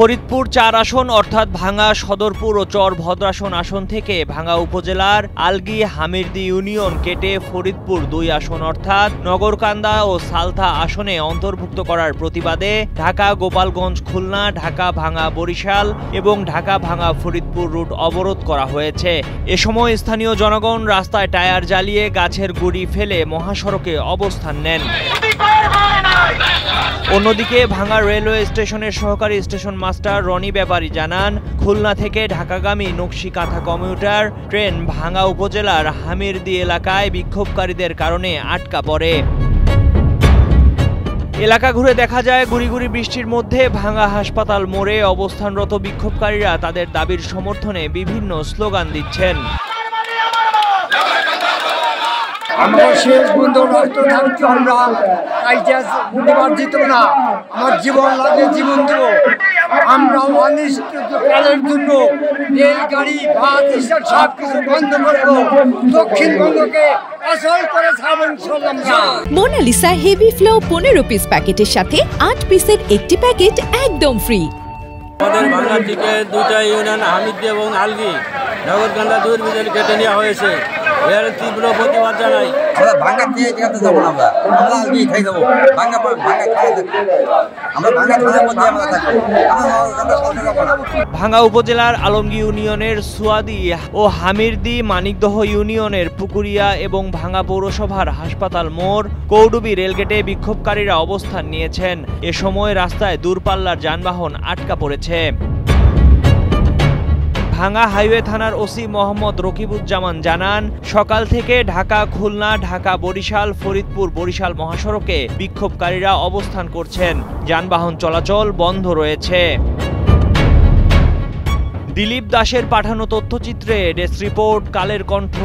ফরিদপুর ৪ আসন অর্থাৎ ভাঙ্গা সদরপুর ও চর ভদ্রাসন আসন থেকে ভাঙ্গা উপজেলার আলগী হামিরদী ইউনিয়ন কেটে ফরিদপুর ২ আসন অর্থাৎ নগরকান্দা ও সালথা আসনে অন্তর্ভুক্ত করার প্রতিবাদে ঢাকা গোপালগঞ্জ খুলনা, ঢাকা ভাঙ্গা বরিশাল এবং ঢাকা ভাঙ্গা ফরিদপুর রুট অবরোধ করা হয়েছে। এ সময় স্থানীয় জনগণ রাস্তায় টায়ার জ্বালিয়ে গাছের গুড়ি ফেলে মহাসড়কে অবস্থান নেন। অন্যদিকে ভাঙ্গা রেলওয়ে স্টেশনের সহকারী স্টেশন মাস্টার রনি ব্যাপারী জানান, খুলনা থেকে ঢাকাগামী নকশিকাঁথা কমিউটার ট্রেন ভাঙ্গা উপজেলার হামিরদী এলাকায় বিক্ষোভকারীদের কারণে আটকা পড়ে। এলাকা ঘুরে দেখা যায় গুড়ি গুড়ি বৃষ্টির মধ্যে ভাঙ্গা হাসপাতাল মোড়ে অবস্থানরত বিক্ষোভকারীরা তাদের দাবির সমর্থনে বিভিন্ন স্লোগান দিচ্ছেন। আমার শেষ বন্ধু রক্ত থাকছে, আমরা না, আমার জীবন লাগে, জীবন দেব। আমরা অনিশ্চিতকালের জন্য রেলগাড়ি বাস সব কিছু বন্ধ করবো, দক্ষিণবঙ্গকে আসল করে মোনালিসা হেভি ফ্লো 15 পিস প্যাকেটের সাথে 8 পিসের একটি প্যাকেট একদম ফ্রি। আমাদের ভাঙ্গা থেকে 2টা ইউনিয়ন হামিরদী এবং আলগী নগরকান্দা দুর্বিদের কেটে নেওয়া হয়েছে। এর তীব্র প্রতিবাদ জানাই। আমরা ভাঙ্গা দিয়ে যেতে যাবো না, আমরা আলগী খাই যাবো। ভাঙ্গা খাওয়া থাকবো, আমরা ভাঙ্গা থানার মধ্যে আমরা থাকবো, ভাঙ্গা উপজেলার আলমগী ইউনিয়নের সুয়াদি ও হামিরদী মানিকদহ ইউনিয়নের পুকুরিয়া এবং ভাঙ্গা পৌরসভার হাসপাতাল মোড় কৌডুবি রেলগেটে বিক্ষোভকারীরা অবস্থান নিয়েছেন। এ সময় রাস্তায় দূরপাল্লার যানবাহন আটকা পড়েছে। ভাঙ্গা হাইওয়ে থানার ওসি মোহাম্মদ রকিবুজ্জামান জানান, সকাল থেকে ঢাকা খুলনা, ঢাকা বরিশাল, ফরিদপুর বরিশাল মহাসড়কে বিক্ষোভকারীরা অবস্থান করছেন। যানবাহন চলাচল বন্ধ রয়েছে। দিলীপ দাসের পাঠানো তথ্যচিত্রে ডেস্ক রিপোর্ট, কালের কণ্ঠ।